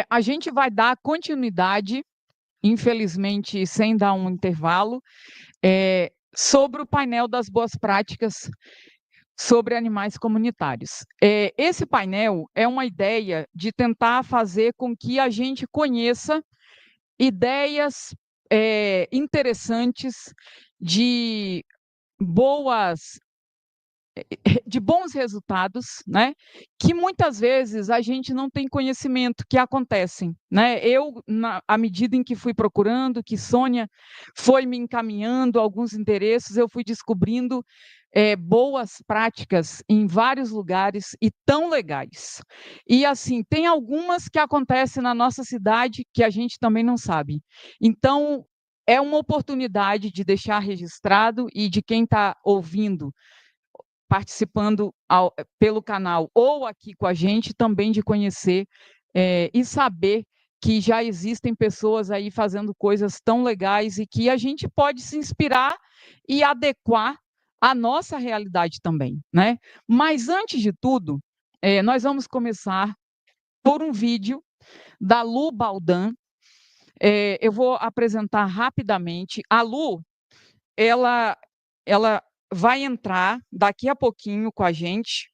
A gente vai dar continuidade, infelizmente sem dar um intervalo, sobre o painel das boas práticas sobre animais comunitários. Esse painel é uma ideia de tentar fazer com que a gente conheça ideias interessantes de boas de bons resultados, né? Que muitas vezes a gente não tem conhecimento que acontecem, né? À medida em que fui procurando, que Sônia foi me encaminhando alguns endereços, eu fui descobrindo boas práticas em vários lugares e tão legais. E assim, tem algumas que acontecem na nossa cidade que a gente também não sabe. Então, é uma oportunidade de deixar registrado e de quem está ouvindo participando pelo canal ou aqui com a gente, também de conhecer e saber que já existem pessoas aí fazendo coisas tão legais e que a gente pode se inspirar e adequar à nossa realidade também, né? Mas, antes de tudo, nós vamos começar por um vídeo da Lu Baldan. Eu vou apresentar rapidamente. A Lu, ela vai entrar daqui a pouquinho com a gente.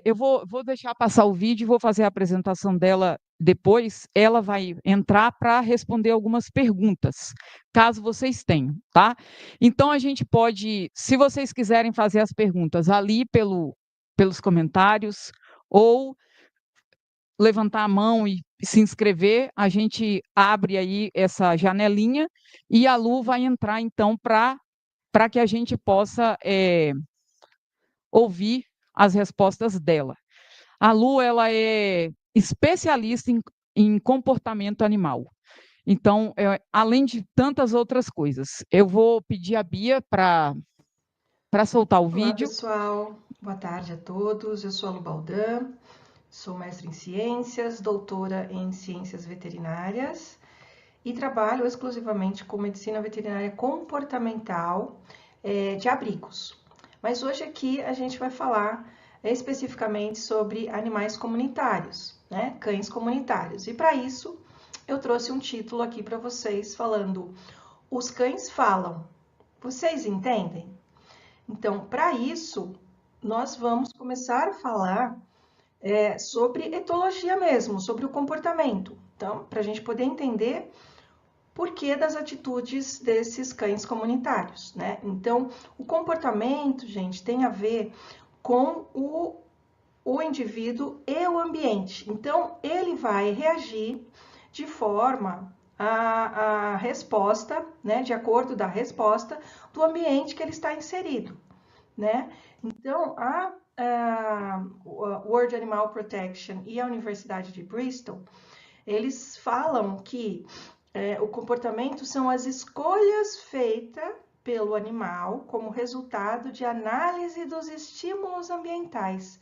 Eu vou deixar passar o vídeo e vou fazer a apresentação dela depois. Ela vai entrar para responder algumas perguntas, caso vocês tenham, tá? Então, a gente pode, se vocês quiserem fazer as perguntas ali pelos comentários, ou levantar a mão e se inscrever, a gente abre aí essa janelinha e a Lu vai entrar, então, para que a gente possa ouvir as respostas dela. A Lu, ela é especialista em comportamento animal. Então, além de tantas outras coisas, eu vou pedir a Bia para soltar o Olá, vídeo. pessoal. Boa tarde a todos. Eu sou a Lu Baldan, sou mestre em ciências, doutora em ciências veterinárias e trabalho exclusivamente com medicina veterinária comportamental de abrigos. Mas hoje aqui a gente vai falar especificamente sobre animais comunitários, né? Cães comunitários. E para isso eu trouxe um título aqui para vocês falando: Os cães falam. Vocês entendem? Então, para isso, nós vamos começar a falar sobre etologia mesmo, sobre o comportamento. Então, para a gente poder entender por que das atitudes desses cães comunitários, né? Então, o comportamento, gente, tem a ver com o indivíduo e o ambiente. Então, ele vai reagir de forma a resposta, né, de acordo da resposta do ambiente que ele está inserido, né? Então, a World Animal Protection e a Universidade de Bristol, eles falam que o comportamento são as escolhas feitas pelo animal como resultado de análise dos estímulos ambientais.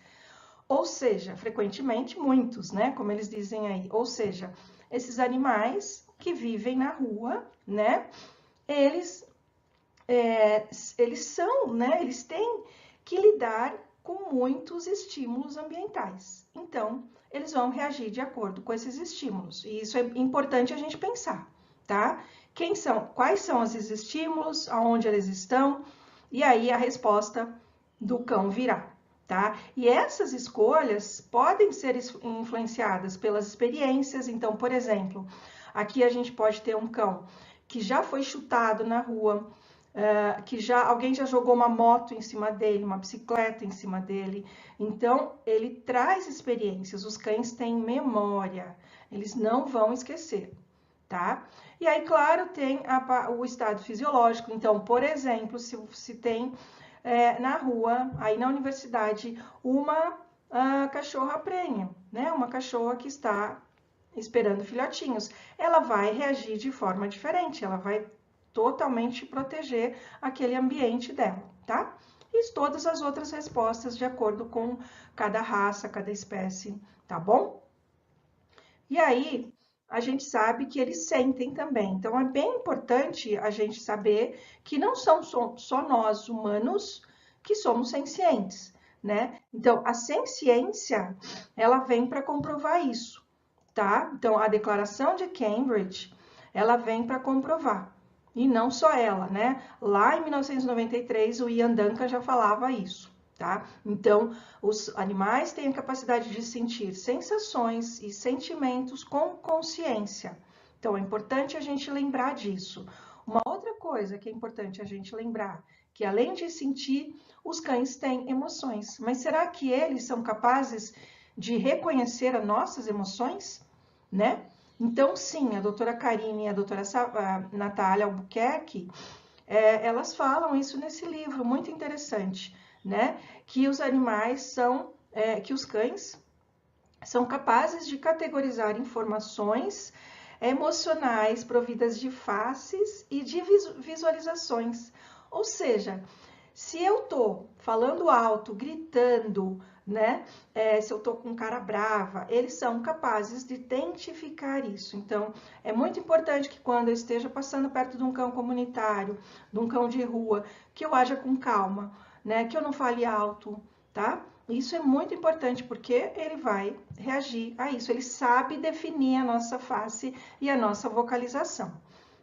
Ou seja, frequentemente muitos, né? Como eles dizem aí. Ou seja, esses animais que vivem na rua, né? Eles são, né? Eles têm que lidar com muitos estímulos ambientais. Então, eles vão reagir de acordo com esses estímulos. E isso é importante a gente pensar, tá? Quais são esses estímulos, aonde eles estão, e aí a resposta do cão virá, tá? E essas escolhas podem ser influenciadas pelas experiências. Então, por exemplo, aqui a gente pode ter um cão que já foi chutado na rua, que alguém já jogou uma moto em cima dele, uma bicicleta em cima dele. Então, ele traz experiências. Os cães têm memória, eles não vão esquecer, tá? E aí, claro, tem o estado fisiológico. Então, por exemplo, se tem na rua, aí na universidade, uma cachorra prenha, né? Uma cachorra que está esperando filhotinhos, ela vai reagir de forma diferente, ela vai totalmente proteger aquele ambiente dela, tá? E todas as outras respostas de acordo com cada raça, cada espécie, tá bom? E aí, a gente sabe que eles sentem também. Então, é bem importante a gente saber que não são só nós, humanos, que somos sencientes, né? Então, a senciência, ela vem para comprovar isso, tá? Então, a Declaração de Cambridge, ela vem para comprovar. E não só ela, né? Lá em 1993, o Ian Duncan já falava isso, tá? Então, os animais têm a capacidade de sentir sensações e sentimentos com consciência. Então, é importante a gente lembrar disso. Uma outra coisa que é importante a gente lembrar, que além de sentir, os cães têm emoções. Mas será que eles são capazes de reconhecer as nossas emoções, né? Então, sim, a doutora Karine e a doutora Natália Albuquerque, elas falam isso nesse livro, muito interessante, né? Que os animais são, que os cães são capazes de categorizar informações emocionais providas de faces e de visualizações. Ou seja, se eu tô falando alto, gritando, né? Se eu tô com cara brava, eles são capazes de identificar isso. Então, é muito importante que quando eu esteja passando perto de um cão comunitário, de um cão de rua, que eu haja com calma, né? Que eu não fale alto, tá? Isso é muito importante porque ele vai reagir a isso. Ele sabe definir a nossa face e a nossa vocalização,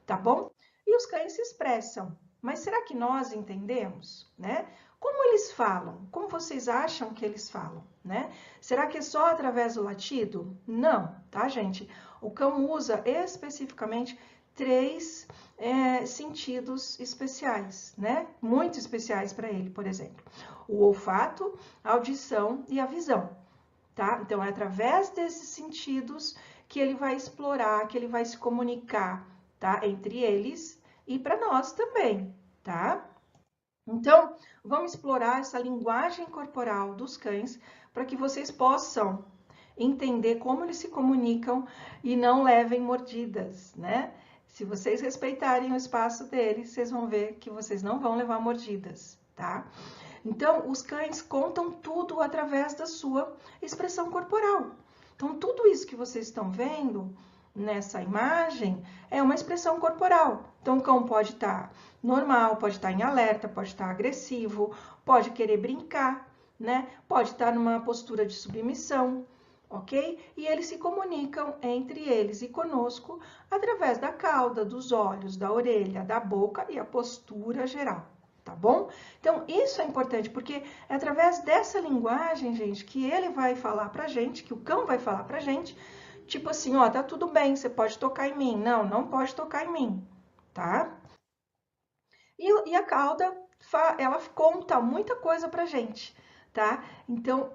tá bom? E os cães se expressam. Mas será que nós entendemos, né? Como eles falam? Como vocês acham que eles falam, né? Será que é só através do latido? Não, tá, gente? O cão usa especificamente 3 sentidos especiais, né? Muito especiais para ele, por exemplo. O olfato, a audição e a visão, tá? Então, é através desses sentidos que ele vai explorar, que ele vai se comunicar, tá? Entre eles e para nós também, tá? Então, vamos explorar essa linguagem corporal dos cães para que vocês possam entender como eles se comunicam e não levem mordidas, né? Se vocês respeitarem o espaço deles, vocês vão ver que vocês não vão levar mordidas, tá? Então, os cães contam tudo através da sua expressão corporal. Então, tudo isso que vocês estão vendo nessa imagem é uma expressão corporal. Então, o cão pode estar normal, pode estar em alerta, pode estar agressivo, pode querer brincar, né? Pode estar numa postura de submissão, ok? E eles se comunicam entre eles e conosco através da cauda, dos olhos, da orelha, da boca e a postura geral, tá bom? Então, isso é importante, porque é através dessa linguagem, gente, que ele vai falar pra gente, que o cão vai falar pra gente, tipo assim, ó, tá tudo bem, você pode tocar em mim. Não, não pode tocar em mim, tá? E a cauda, ela conta muita coisa pra gente, tá? Então,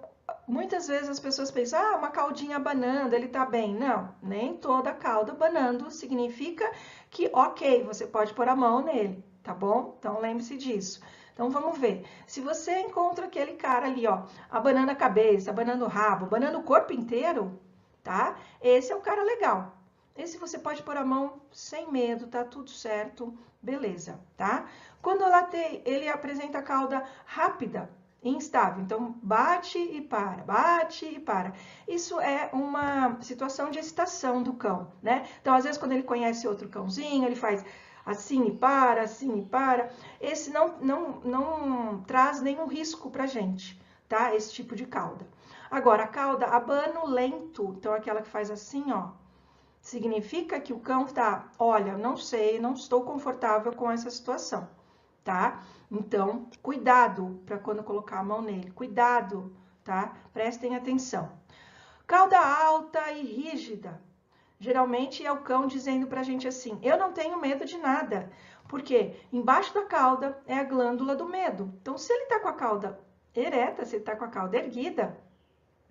muitas vezes as pessoas pensam, ah, uma caudinha abanando, ele tá bem. Não, nem toda cauda abanando significa que, ok, você pode pôr a mão nele, tá bom? Então, lembre-se disso. Então, vamos ver. Se você encontra aquele cara ali, ó, abanando a cabeça, abanando o rabo, abanando o corpo inteiro, tá? Esse é o cara legal. Esse você pode pôr a mão sem medo, tá tudo certo, beleza, tá? Quando ele apresenta a cauda rápida e instável, então bate e para, bate e para. Isso é uma situação de excitação do cão, né? Então, às vezes, quando ele conhece outro cãozinho, ele faz assim e para, assim e para. Esse não traz nenhum risco pra gente, tá? Esse tipo de cauda. Agora, a cauda abano lento, então aquela que faz assim, ó, significa que o cão tá, olha, não sei, não estou confortável com essa situação, tá? Então, cuidado para quando colocar a mão nele, cuidado, tá? Prestem atenção. Cauda alta e rígida. Geralmente é o cão dizendo pra gente assim, eu não tenho medo de nada, porque embaixo da cauda é a glândula do medo. Então, se ele tá com a cauda ereta, se ele tá com a cauda erguida,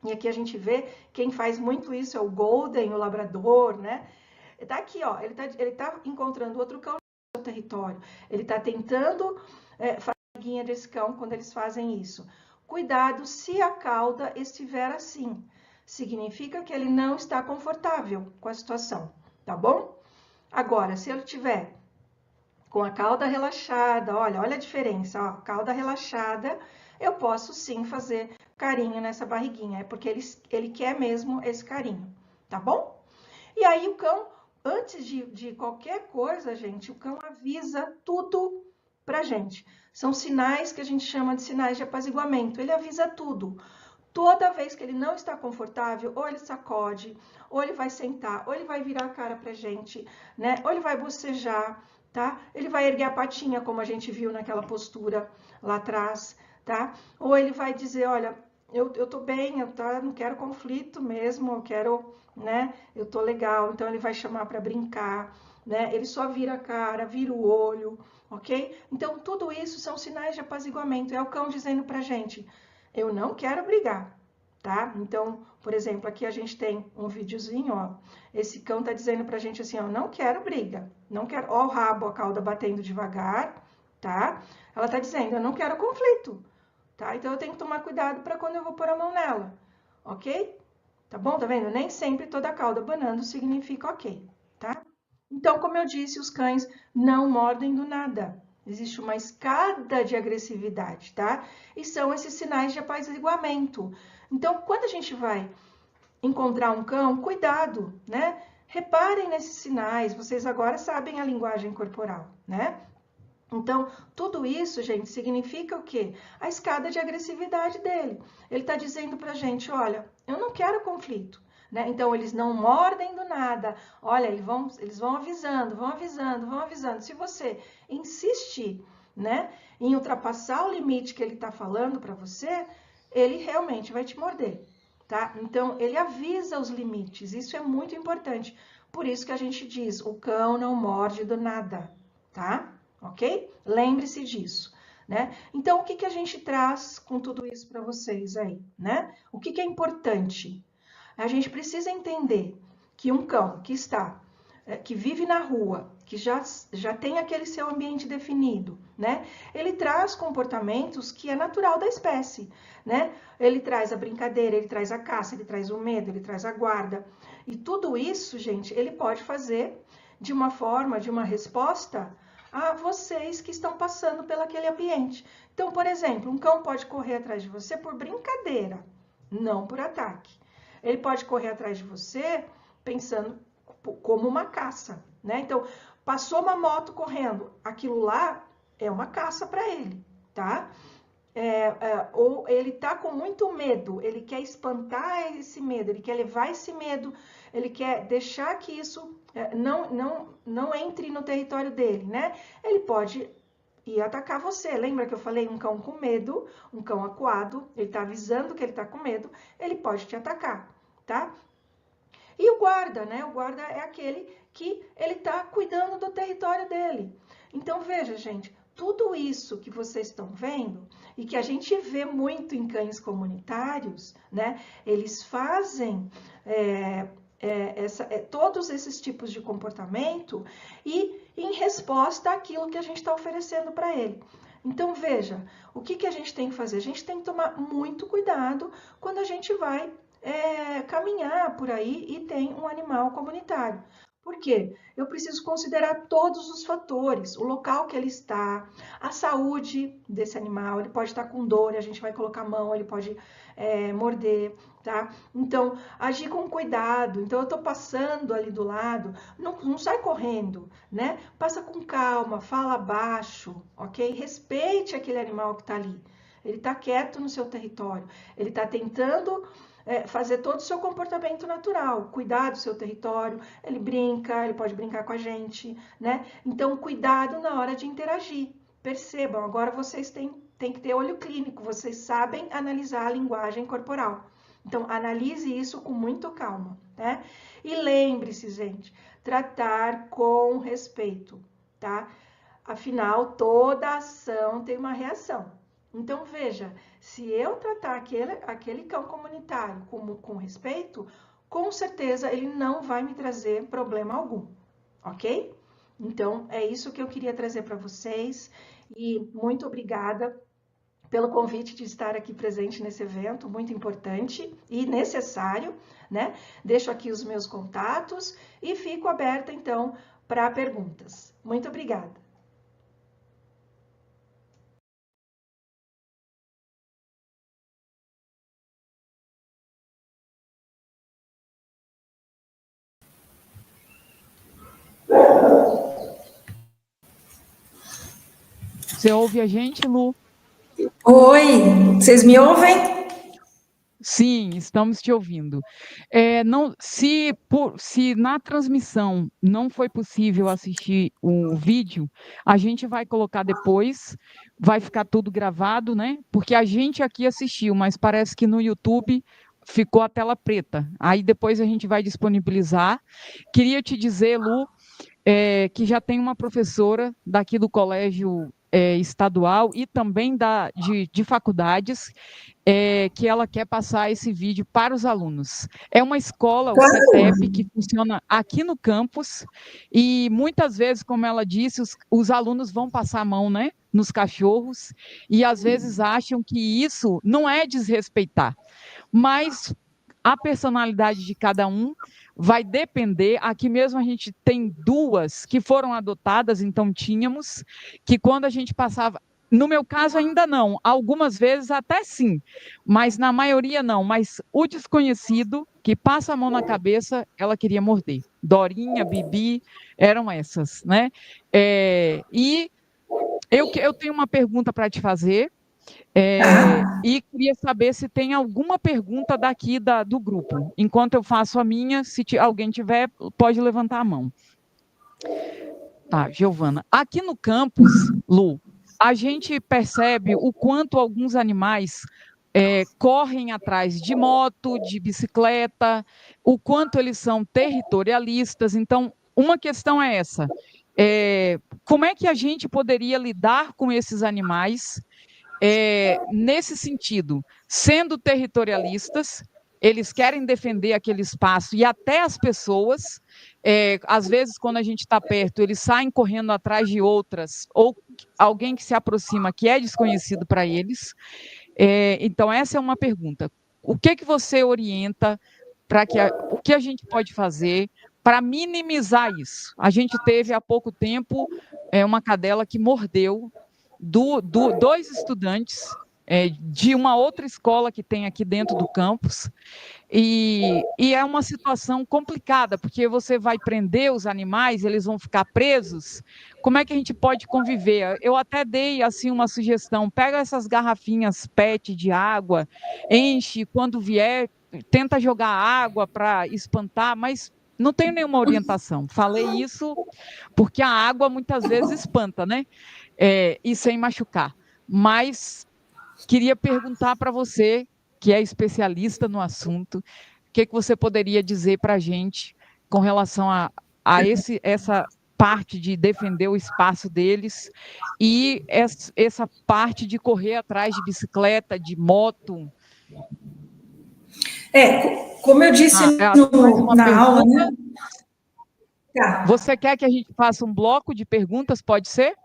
e aqui a gente vê, quem faz muito isso é o Golden, o Labrador, né? Tá aqui, ó, ele tá encontrando outro cão no seu território. Ele tá tentando fazer a guinha desse cão quando eles fazem isso. Cuidado se a cauda estiver assim. Significa que ele não está confortável com a situação, tá bom? Agora, se ele tiver com a cauda relaxada, olha a diferença, ó, cauda relaxada, eu posso sim fazer carinho nessa barriguinha, é porque ele quer mesmo esse carinho, tá bom? E aí o cão, antes de qualquer coisa, gente, o cão avisa tudo pra gente. São sinais que a gente chama de sinais de apaziguamento, ele avisa tudo. Toda vez que ele não está confortável, ou ele sacode, ou ele vai sentar, ou ele vai virar a cara pra gente, né? Ou ele vai bocejar, tá? Ele vai erguer a patinha, como a gente viu naquela postura lá atrás, tá? Ou ele vai dizer, olha, eu tô bem, não quero conflito mesmo, eu quero, né? Eu tô legal. Então ele vai chamar para brincar, né? Ele só vira a cara, vira o olho, ok? Então tudo isso são sinais de apaziguamento. É o cão dizendo pra gente, eu não quero brigar, tá? Então, por exemplo, aqui a gente tem um videozinho, ó. Esse cão tá dizendo pra gente assim, ó, não quero briga, não quero, ó o rabo, a cauda batendo devagar, tá? Ela tá dizendo, eu não quero conflito, tá? Então eu tenho que tomar cuidado para quando eu vou pôr a mão nela, ok? Tá bom? Tá vendo? Nem sempre toda a cauda abanando significa ok, tá? Então, como eu disse, os cães não mordem do nada. Existe uma escada de agressividade, tá? E são esses sinais de apaziguamento. Então, quando a gente vai encontrar um cão, cuidado, né? Reparem nesses sinais, vocês agora sabem a linguagem corporal, né? Então, tudo isso, gente, significa o quê? A escada de agressividade dele. Ele está dizendo pra gente, olha, eu não quero conflito. Né? Então, eles não mordem do nada. Olha, eles vão avisando, vão avisando, vão avisando. Se você insistir, né, em ultrapassar o limite que ele está falando para você, ele realmente vai te morder, tá? Então, ele avisa os limites. Isso é muito importante. Por isso que a gente diz, o cão não morde do nada, tá? Ok? Lembre-se disso, né? Então, o que que a gente traz com tudo isso para vocês aí, né? O que que é importante? A gente precisa entender que um cão que que vive na rua, que já tem aquele seu ambiente definido, né? Ele traz comportamentos que é natural da espécie, né? Ele traz a brincadeira, ele traz a caça, ele traz o medo, ele traz a guarda. E tudo isso, gente, ele pode fazer de uma forma, de uma resposta a vocês que estão passando pelaquele ambiente. Então, por exemplo, um cão pode correr atrás de você por brincadeira, não por ataque. Ele pode correr atrás de você pensando como uma caça, né? Então, passou uma moto correndo, aquilo lá é uma caça para ele, tá? Ou ele tá com muito medo, ele quer espantar esse medo, ele quer levar esse medo, ele quer deixar que isso não entre no território dele, né? Ele pode ir atacar você. Lembra que eu falei um cão com medo, um cão acuado, ele tá avisando que ele tá com medo, ele pode te atacar, tá? E o guarda, né? O guarda é aquele que ele tá cuidando do território dele. Então, veja, gente, tudo isso que vocês estão vendo e que a gente vê muito em cães comunitários, né? Eles fazem todos esses tipos de comportamento e em resposta àquilo que a gente está oferecendo para ele. Então, veja, o que, que a gente tem que fazer? A gente tem que tomar muito cuidado quando a gente vai caminhar por aí e tem um animal comunitário. Por quê? Eu preciso considerar todos os fatores, o local que ele está, a saúde desse animal, ele pode estar com dor, a gente vai colocar a mão, ele pode morder, tá? Então, agir com cuidado. Então, eu estou passando ali do lado, não sai correndo, né? Passa com calma, fala baixo, ok? Respeite aquele animal que está ali. Ele está quieto no seu território, ele está tentando fazer todo o seu comportamento natural, cuidar do seu território, ele brinca, ele pode brincar com a gente, né? Então, cuidado na hora de interagir. Percebam, agora vocês têm que ter olho clínico, vocês sabem analisar a linguagem corporal. Então, analise isso com muito calma, né? E lembre-se, gente, tratar com respeito, tá? Afinal, toda ação tem uma reação. Então, veja, se eu tratar aquele cão comunitário com respeito, com certeza ele não vai me trazer problema algum, ok? Então, é isso que eu queria trazer para vocês e muito obrigada pelo convite de estar aqui presente nesse evento, muito importante e necessário, né? Deixo aqui os meus contatos e fico aberta, então, para perguntas. Muito obrigada. Você ouve a gente, Lu? Oi, vocês me ouvem? Sim, estamos te ouvindo. Se na transmissão não foi possível assistir o vídeo, a gente vai colocar depois, vai ficar tudo gravado, né? Porque a gente aqui assistiu, mas parece que no YouTube ficou a tela preta. Aí depois a gente vai disponibilizar. Queria te dizer, Lu, que já tem uma professora daqui do colégio estadual e também de faculdades, que ela quer passar esse vídeo para os alunos. É uma escola, o CETEP, que funciona aqui no campus, e muitas vezes, como ela disse, os alunos vão passar a mão, né, nos cachorros, e às vezes acham que isso não é desrespeitar, mas a personalidade de cada um vai depender. Aqui mesmo a gente tem duas que foram adotadas, então tínhamos, que quando a gente passava. No meu caso, ainda não. Algumas vezes até sim, mas na maioria não. Mas o desconhecido, que passa a mão na cabeça, ela queria morder. Dorinha, Bibi, eram essas, né? E eu tenho uma pergunta para te fazer. E queria saber se tem alguma pergunta daqui do grupo. Enquanto eu faço a minha, se alguém tiver, pode levantar a mão. Tá, Giovana. Aqui no campus, Lu, a gente percebe o quanto alguns animais correm atrás de moto, de bicicleta, o quanto eles são territorialistas. Então, uma questão é essa. Como é que a gente poderia lidar com esses animais nesse sentido, sendo territorialistas, eles querem defender aquele espaço e até as pessoas, às vezes, quando a gente está perto, eles saem correndo atrás de outras, ou alguém que se aproxima que é desconhecido para eles. Então, essa é uma pergunta. O que você orienta para o que a gente pode fazer para minimizar isso? A gente teve há pouco tempo uma cadela que mordeu dois estudantes de uma outra escola que tem aqui dentro do campus, e é uma situação complicada, porque você vai prender os animais, eles vão ficar presos. Como é que a gente pode conviver? Eu até dei assim uma sugestão: pega essas garrafinhas PET de água, enche, quando vier, tenta jogar água para espantar, mas não tenho nenhuma orientação. Falei isso porque a água muitas vezes espanta, né? E sem machucar. Mas queria perguntar para você, que é especialista no assunto, o que você poderia dizer para a gente com relação a essa parte de defender o espaço deles e essa parte de correr atrás de bicicleta, de moto. Como eu disse Mais uma na aula, pergunta. né? Tá. Você quer que a gente faça um bloco de perguntas? Pode ser?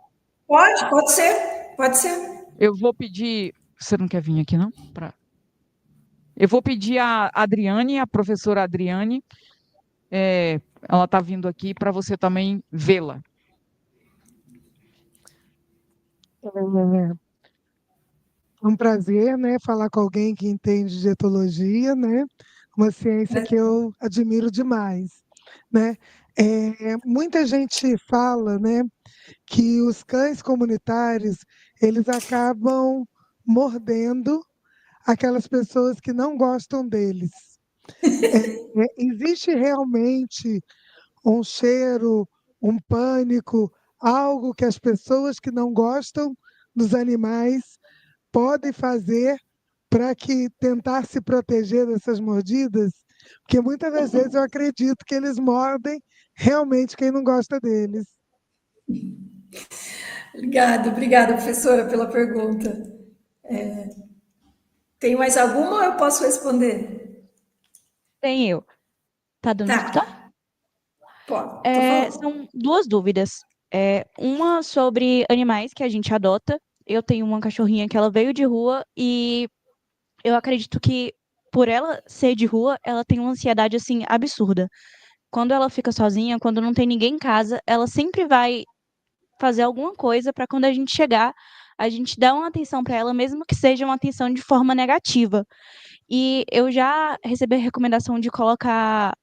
Pode ser, pode ser. Eu vou pedir. Você não quer vir aqui, não? Eu vou pedir a Adriane, a professora Adriane, ela está vindo aqui para você também vê-la. É um prazer, né, falar com alguém que entende de etologia, né, uma ciência que eu admiro demais, né. Muita gente fala, né, que os cães comunitários, eles acabam mordendo aquelas pessoas que não gostam deles. Existe realmente um cheiro, um pânico, algo que as pessoas que não gostam dos animais podem fazer para que tentar se proteger dessas mordidas? Porque muitas das vezes eu acredito que eles mordem realmente quem não gosta deles. Obrigada, professora, pela pergunta. Tem mais alguma ou eu posso responder? Tem eu. Tá dando pra escutar? Pode. São duas dúvidas. Uma sobre animais que a gente adota. Eu tenho uma cachorrinha que ela veio de rua e eu acredito que por ela ser de rua, ela tem uma ansiedade assim absurda. Quando ela fica sozinha, quando não tem ninguém em casa, ela sempre vai fazer alguma coisa para quando a gente chegar, a gente dar uma atenção para ela, mesmo que seja uma atenção de forma negativa. E eu já recebi a recomendação de colocar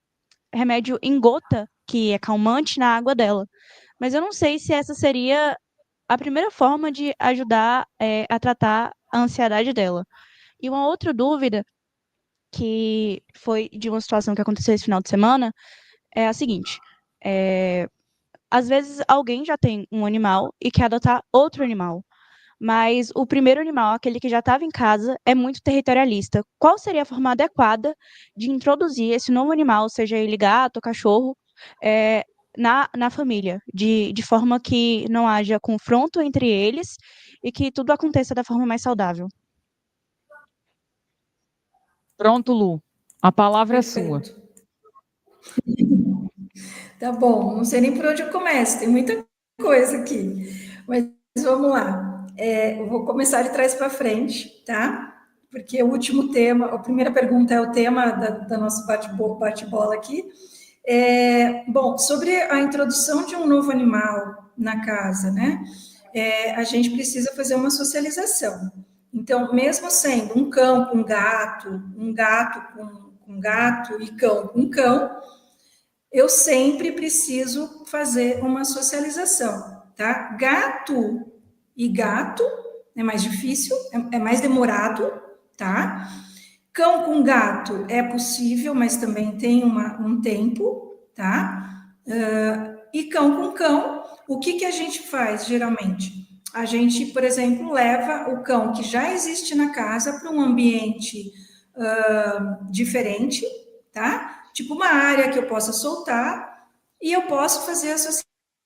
remédio em gota, que é calmante, na água dela. Mas eu não sei se essa seria a primeira forma de ajudar a tratar a ansiedade dela. E uma outra dúvida que foi de uma situação que aconteceu esse final de semana, é a seguinte. Às vezes alguém já tem um animal e quer adotar outro animal, mas o primeiro animal, aquele que já estava em casa, é muito territorialista. Qual seria a forma adequada de introduzir esse novo animal, seja ele gato ou cachorro, é, na família, de forma que não haja confronto entre eles e que tudo aconteça da forma mais saudável? Pronto, Lu. A palavra é sua. Perfeito. Tá bom, não sei nem por onde eu começo, tem muita coisa aqui, mas vamos lá. Eu vou começar de trás para frente, tá? Porque o último tema, a primeira pergunta é o tema da nosso bate-bola aqui. Bom, sobre a introdução de um novo animal na casa, né? A gente precisa fazer uma socialização. Então, mesmo sendo um cão com gato, um gato com gato e cão com cão, eu sempre preciso fazer uma socialização, tá? Gato e gato é mais difícil, é mais demorado, tá? Cão com gato é possível, mas também tem um tempo, tá? E cão com cão, o que a gente faz geralmente? A gente, por exemplo, leva o cão que já existe na casa para um ambiente diferente, tá? Tipo uma área que eu possa soltar e eu posso fazer a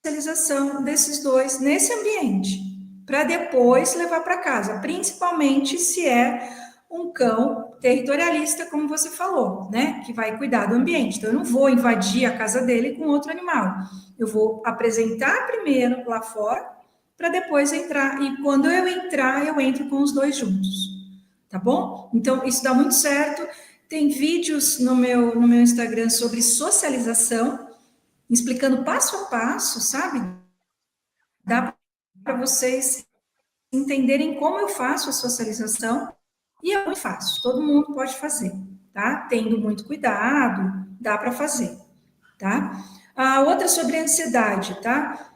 socialização desses dois nesse ambiente, para depois levar para casa, principalmente se é um cão territorialista, como você falou, né? Que vai cuidar do ambiente. Então, eu não vou invadir a casa dele com outro animal. Eu vou apresentar primeiro lá fora, para depois entrar. E quando eu entrar, eu entro com os dois juntos. Tá bom? Então, isso dá muito certo. Tem vídeos no meu Instagram sobre socialização, explicando passo a passo, sabe? Dá para vocês entenderem como eu faço a socialização. E eu faço, todo mundo pode fazer, tá? Tendo muito cuidado, dá para fazer, tá? A outra sobre a ansiedade, tá?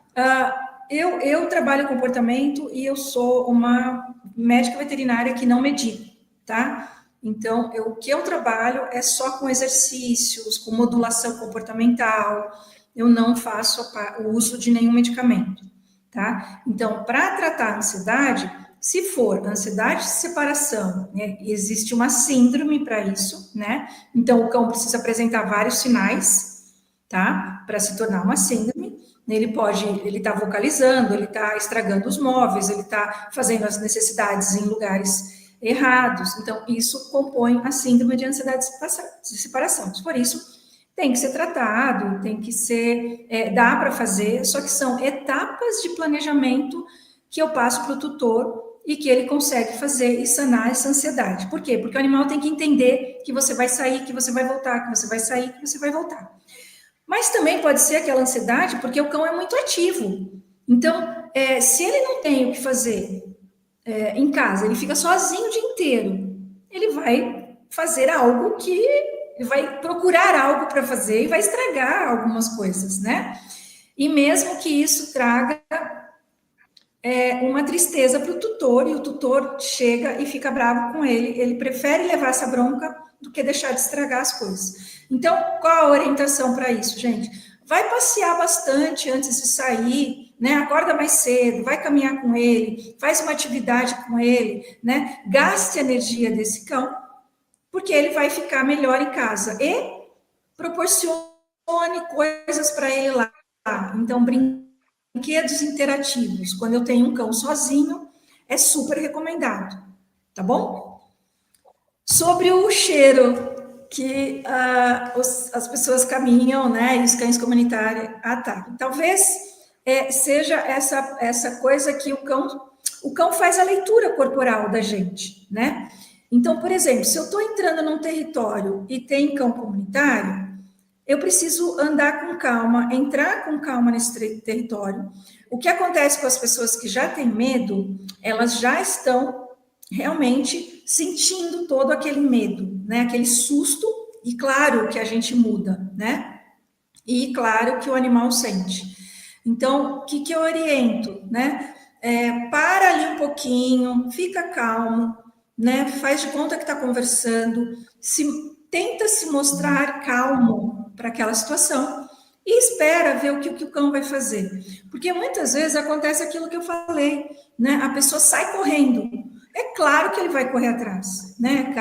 Eu trabalho comportamento e eu sou uma médica veterinária que não medico, tá? Então, o que eu trabalho é só com exercícios, com modulação comportamental, eu não faço o uso de nenhum medicamento, tá? Então, para tratar a ansiedade, se for ansiedade de separação, né, existe uma síndrome para isso, né? Então, o cão precisa apresentar vários sinais, tá? Para se tornar uma síndrome. Ele está vocalizando, ele está estragando os móveis, ele está fazendo as necessidades em lugares errados. Então, isso compõe a síndrome de ansiedade de separação. Por isso, tem que ser tratado, tem que ser, dá para fazer, só que são etapas de planejamento que eu passo para o tutor e que ele consegue fazer e sanar essa ansiedade. Por quê? Porque o animal tem que entender que você vai sair, que você vai voltar, que você vai sair, que você vai voltar. Mas também pode ser aquela ansiedade porque o cão é muito ativo. Então, se ele não tem o que fazer em casa, ele fica sozinho o dia inteiro, ele vai fazer algo que... ele vai procurar algo para fazer e vai estragar algumas coisas, né? E mesmo que isso traga uma tristeza para o tutor, e o tutor chega e fica bravo com ele prefere levar essa bronca do que deixar de estragar as coisas. Então, qual a orientação para isso, gente? Vai passear bastante antes de sair, né? Acorda mais cedo, vai caminhar com ele, faz uma atividade com ele, né? Gaste a energia desse cão, porque ele vai ficar melhor em casa e proporcione coisas para ele lá. Então, brinquedos interativos, quando eu tenho um cão sozinho, é super recomendado, tá bom? Sobre o cheiro que as pessoas caminham, né, e os cães comunitários atacam. Talvez seja essa coisa que o cão faz a leitura corporal da gente, né? Então, por exemplo, se eu estou entrando num território e tem cão comunitário, eu preciso andar com calma, entrar com calma nesse território. O que acontece com as pessoas que já têm medo, elas já estão realmente sentindo todo aquele medo, né? Aquele susto, e claro que a gente muda, né? E claro que o animal sente. Então, o que eu oriento, né? Para ali um pouquinho, fica calmo, né? Faz de conta que está conversando, tenta se mostrar calmo para aquela situação e espera ver o que o cão vai fazer. Porque muitas vezes acontece aquilo que eu falei, né? A pessoa sai correndo. É claro que ele vai correr atrás, né?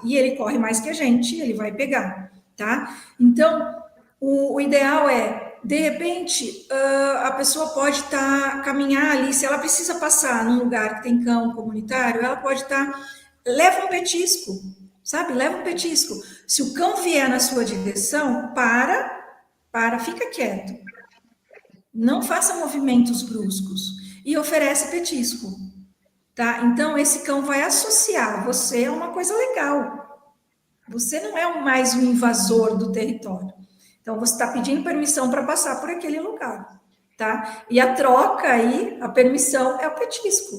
E ele corre mais que a gente, ele vai pegar, tá? Então, o ideal é, de repente, a pessoa pode caminhar ali, se ela precisa passar num lugar que tem cão comunitário, ela pode leva um petisco, sabe? Leva um petisco. Se o cão vier na sua direção, fica quieto. Não faça movimentos bruscos e oferece petisco, tá? Então, esse cão vai associar você a uma coisa legal. Você não é mais um invasor do território. Então, você está pedindo permissão para passar por aquele lugar, tá? E a troca aí, a permissão é o petisco,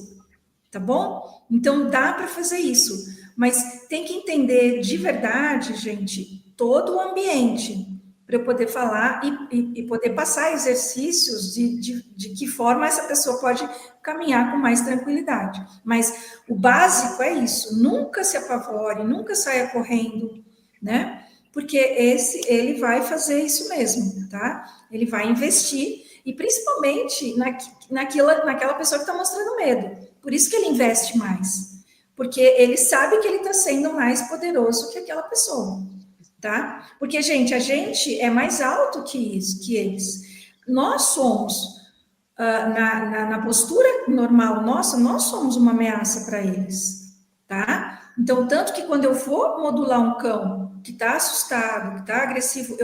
tá bom? Então, dá para fazer isso. Mas tem que entender de verdade, gente, todo o ambiente, para eu poder falar e poder passar exercícios de que forma essa pessoa pode caminhar com mais tranquilidade. Mas o básico é isso, nunca se apavore, nunca saia correndo, né? Porque ele vai fazer isso mesmo, tá? Ele vai investir, e principalmente naquela pessoa que está mostrando medo. Por isso que ele investe mais. Porque ele sabe que ele está sendo mais poderoso que aquela pessoa, tá? Porque, gente, a gente é mais alto que eles. Nós somos, na postura normal nossa, nós somos uma ameaça para eles, tá? Então, tanto que quando eu for modular um cão que está assustado, que está agressivo,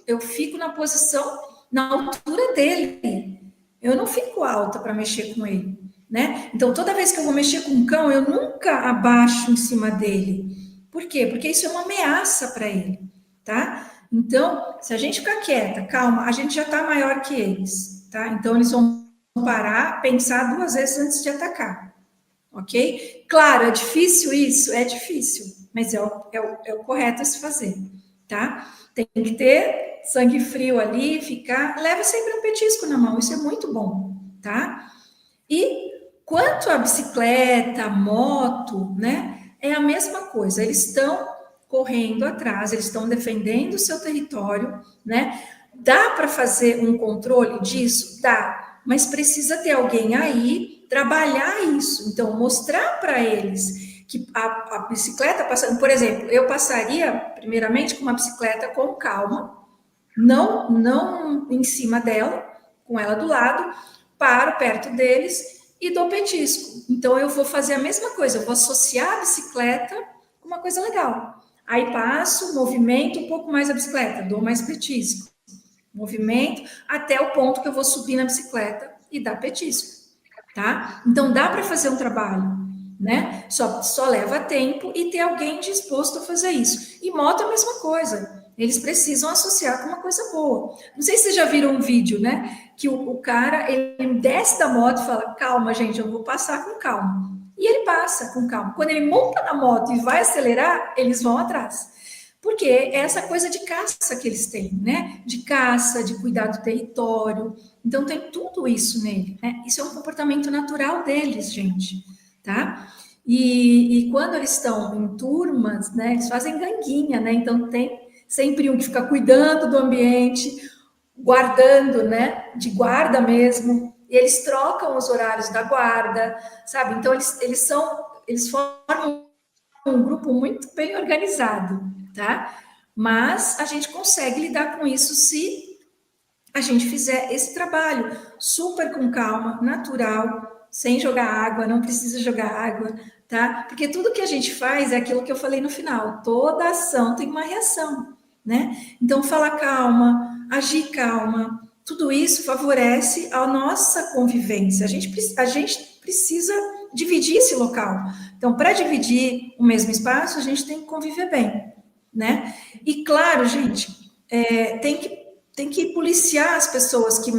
eu fico na posição, na altura dele. Eu não fico alta para mexer com ele, né? Então, toda vez que eu vou mexer com um cão, eu nunca abaixo em cima dele. Por quê? Porque isso é uma ameaça para ele, tá? Então, se a gente ficar quieta, calma, a gente já está maior que eles, tá? Então, eles vão parar, pensar 2 vezes antes de atacar, ok? Claro, é difícil isso? É difícil, mas é o correto a se fazer, tá? Tem que ter sangue frio ali, leva sempre um petisco na mão, isso é muito bom, tá? E quanto à bicicleta, a moto, né? É a mesma coisa, eles estão correndo atrás, eles estão defendendo o seu território, né? Dá para fazer um controle disso? Dá, mas precisa ter alguém aí trabalhar isso. Então, mostrar para eles que a bicicleta passando, por exemplo, eu passaria primeiramente com uma bicicleta com calma, não em cima dela, com ela do lado, paro perto deles e dou petisco. Então, eu vou fazer a mesma coisa, eu vou associar a bicicleta com uma coisa legal. Aí passo, movimento um pouco mais a bicicleta, dou mais petisco. Movimento até o ponto que eu vou subir na bicicleta e dar petisco, tá? Então, dá para fazer um trabalho, né? Só leva tempo e ter alguém disposto a fazer isso. E moto é a mesma coisa. Eles precisam associar com uma coisa boa. Não sei se vocês já viram um vídeo, né? Que o cara, ele desce da moto e fala, calma, gente, eu vou passar com calma. E ele passa com calma. Quando ele monta na moto e vai acelerar, eles vão atrás. Porque é essa coisa de caça que eles têm, né? De caça, de cuidar do território. Então, tem tudo isso nele, né? Isso é um comportamento natural deles, gente, tá? E quando eles estão em turmas, né? Eles fazem ganguinha, né? Então, tem sempre um que fica cuidando do ambiente, guardando, né? De guarda mesmo. E eles trocam os horários da guarda, sabe? Então, eles formam um grupo muito bem organizado, tá? Mas a gente consegue lidar com isso se a gente fizer esse trabalho super com calma, natural, sem jogar água, não precisa jogar água, tá? Porque tudo que a gente faz é aquilo que eu falei no final, toda ação tem uma reação, né? Então, falar calma, agir calma, tudo isso favorece a nossa convivência. A gente precisa dividir esse local. Então, para dividir o mesmo espaço, a gente tem que conviver bem, né? E, claro, gente, tem que policiar as pessoas que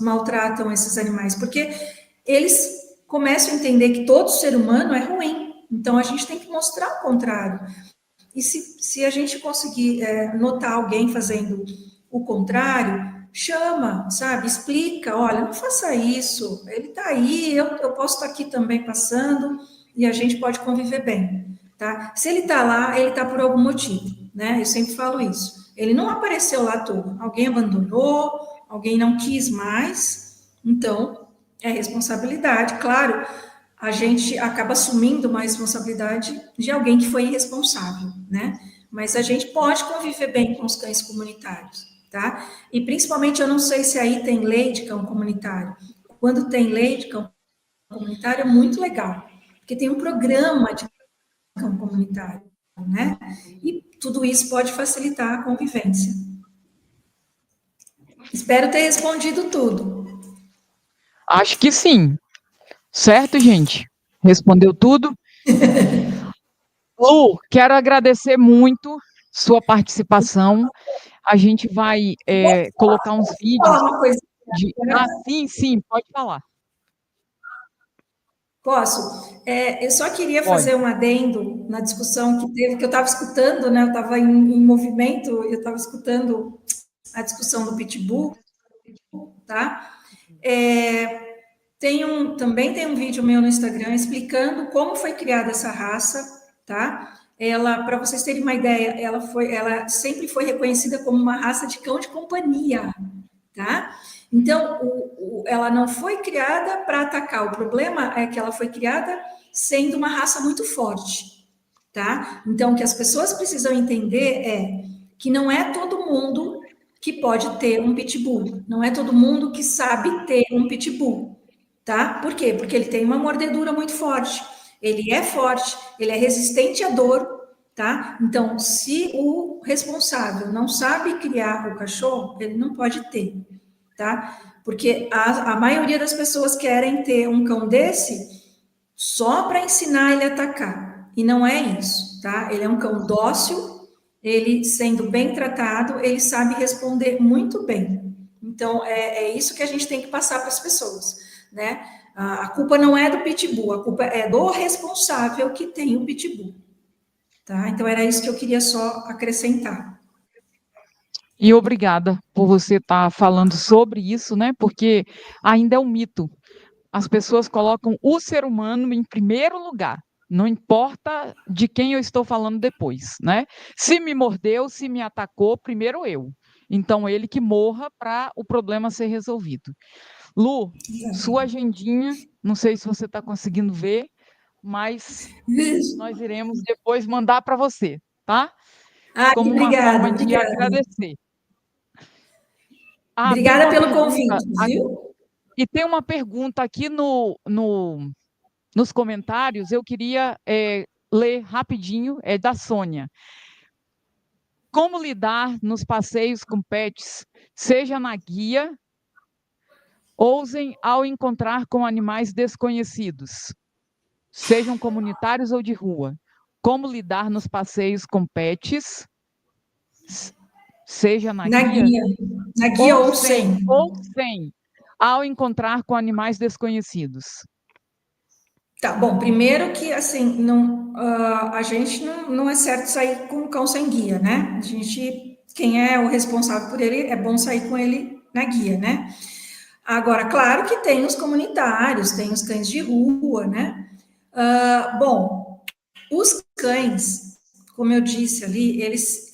maltratam esses animais, porque eles começam a entender que todo ser humano é ruim. Então, a gente tem que mostrar o contrário. E se a gente conseguir notar alguém fazendo o contrário, chama, sabe? Explica, olha, não faça isso, ele está aí, eu posso estar aqui também passando, e a gente pode conviver bem, tá? Se ele está lá, ele está por algum motivo, né? Eu sempre falo isso. Ele não apareceu lá à toa. Alguém abandonou, alguém não quis mais, então é responsabilidade. Claro, a gente acaba assumindo uma responsabilidade de alguém que foi irresponsável, né? Mas a gente pode conviver bem com os cães comunitários, tá? E principalmente, eu não sei se aí tem lei de cão comunitário. Quando tem lei de cão comunitário, é muito legal, porque tem um programa de cão comunitário, né? E tudo isso pode facilitar a convivência. Espero ter respondido tudo. Acho que sim. Certo, gente? Respondeu tudo? Lu, quero agradecer muito sua participação. A gente vai colocar uns Vou vídeos falar uma coisa. Ah, sim, pode falar. Posso? Eu só queria Pode. fazer um adendo na discussão que teve, que eu estava escutando, né? Eu estava em movimento, eu estava escutando a discussão do Pitbull, tá? Também tem um vídeo meu no Instagram explicando como foi criada essa raça, tá? Ela, para vocês terem uma ideia, ela sempre foi reconhecida como uma raça de cão de companhia, tá? Então, ela não foi criada para atacar. O problema é que ela foi criada sendo uma raça muito forte, tá? Então, o que as pessoas precisam entender é que não é todo mundo que pode ter um pitbull, não é todo mundo que sabe ter um pitbull, tá? Por quê? Porque ele tem uma mordedura muito forte, ele é forte, ele é resistente à dor, tá? Então, se o responsável não sabe criar o cachorro, ele não pode ter, tá? Porque a maioria das pessoas querem ter um cão desse só para ensinar ele a atacar, e não é isso, tá? Ele é um cão dócil, ele sendo bem tratado, ele sabe responder muito bem. Então, é isso que a gente tem que passar para as pessoas, né? A culpa não é do pitbull, a culpa é do responsável que tem o pitbull, tá? Então, era isso que eu queria só acrescentar. E obrigada por você estar falando sobre isso, né? Porque ainda é um mito. As pessoas colocam o ser humano em primeiro lugar. Não importa de quem eu estou falando depois, né? Se me mordeu, se me atacou, primeiro eu. Então, ele que morra para o problema ser resolvido. Lu, sua agendinha, não sei se você está conseguindo ver, mas nós iremos depois mandar para você, tá? Ai, Como uma obrigada, forma de obrigada. agradecer. Tem Obrigada uma pelo pergunta, convite, viu? e tem uma pergunta aqui nos comentários, eu queria ler rapidinho, é da Sônia. Como lidar nos passeios com pets, seja na guia, ousem ao encontrar com animais desconhecidos, sejam comunitários ou de rua. Como lidar nos passeios com pets, seja na guia, na guia ou sem. ao encontrar com animais desconhecidos. Tá, bom, primeiro que, assim, não, a gente não é certo sair com o cão sem guia, né? Quem é o responsável por ele, é bom sair com ele na guia, né? Agora, claro que tem os comunitários, tem os cães de rua, né? Bom, os cães, como eu disse ali, eles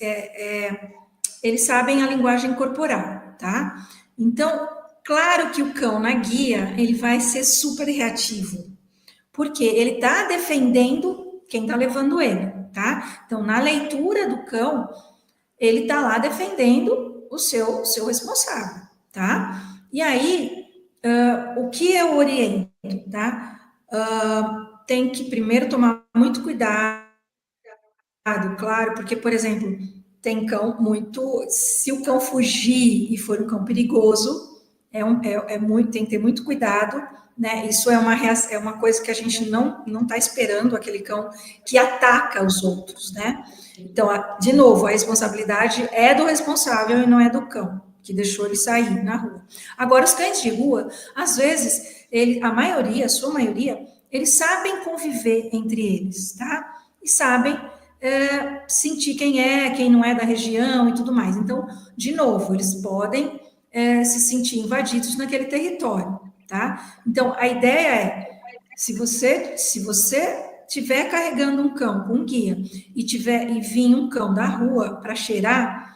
sabem a linguagem corporal, tá? Então, claro que o cão na guia, ele vai ser super reativo, porque ele está defendendo quem está levando ele, tá? Então, na leitura do cão, ele está lá defendendo o seu responsável, tá? E aí, o que eu oriento, tá? Tem que primeiro tomar muito cuidado, claro, porque, por exemplo, tem cão muito. Se o cão fugir e for um cão perigoso, tem que ter muito cuidado, né? Isso é uma coisa que a gente não está esperando, aquele cão que ataca os outros, né? Então, de novo, a responsabilidade é do responsável e não é do cão que deixou ele sair na rua. Agora, os cães de rua, às vezes, a sua maioria, eles sabem conviver entre eles, tá? E sabem sentir quem não é da região e tudo mais. Então, de novo, eles podem se sentir invadidos naquele território, tá? Então, a ideia é, se você tiver carregando um cão com um guia e vir um cão da rua para cheirar,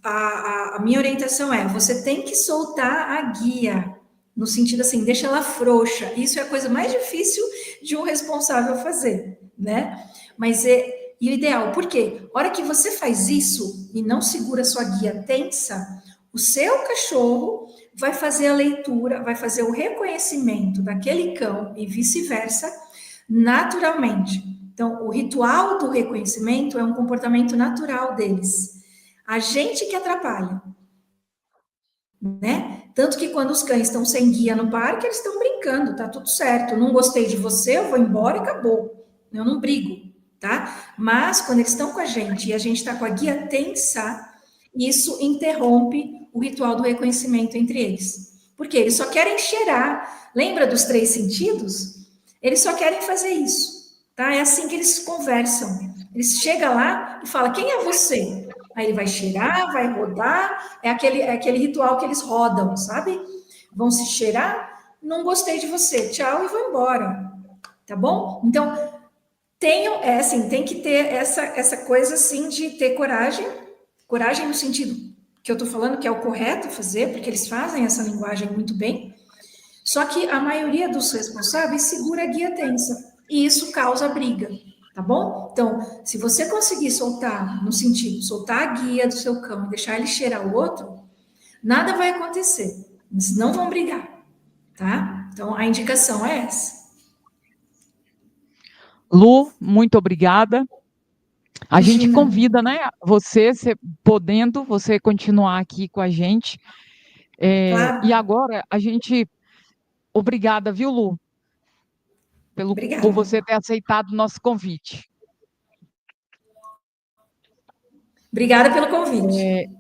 a minha orientação é: você tem que soltar a guia, no sentido assim, deixa ela frouxa. Isso é a coisa mais difícil de um responsável fazer, né? Mas e o ideal, por quê? A hora que você faz isso e não segura sua guia tensa, o seu cachorro vai fazer a leitura, vai fazer o reconhecimento daquele cão e vice-versa, naturalmente. Então, o ritual do reconhecimento é um comportamento natural deles. A gente que atrapalha, né? Tanto que quando os cães estão sem guia no parque, eles estão brincando, tá tudo certo. Não gostei de você, eu vou embora e acabou. Eu não brigo, tá? Mas quando eles estão com a gente e a gente está com a guia tensa, isso interrompe o ritual do reconhecimento entre eles. Porque eles só querem cheirar. Lembra dos 3 sentidos? Eles só querem fazer isso, tá? É assim que eles conversam. Eles chegam lá e falam: quem é você? Aí ele vai cheirar, vai rodar, é aquele ritual que eles rodam, sabe? Vão se cheirar, não gostei de você, tchau, e vou embora, tá bom? Então, tem que ter essa coisa, assim, de ter coragem no sentido que eu tô falando, que é o correto fazer, porque eles fazem essa linguagem muito bem, só que a maioria dos responsáveis segura a guia tensa, e isso causa briga. Tá bom? Então, se você conseguir soltar, no sentido, soltar a guia do seu cão e deixar ele cheirar o outro, nada vai acontecer. Eles não vão brigar, tá? Então, a indicação é essa. Lu, muito obrigada. A gente Imagina. convida, né, você podendo, você continuar aqui com a gente. Claro. E agora a gente. Obrigada, viu, Lu? Por Obrigada. você ter aceitado o nosso convite. Obrigada pelo convite.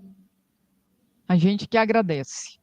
A gente que agradece.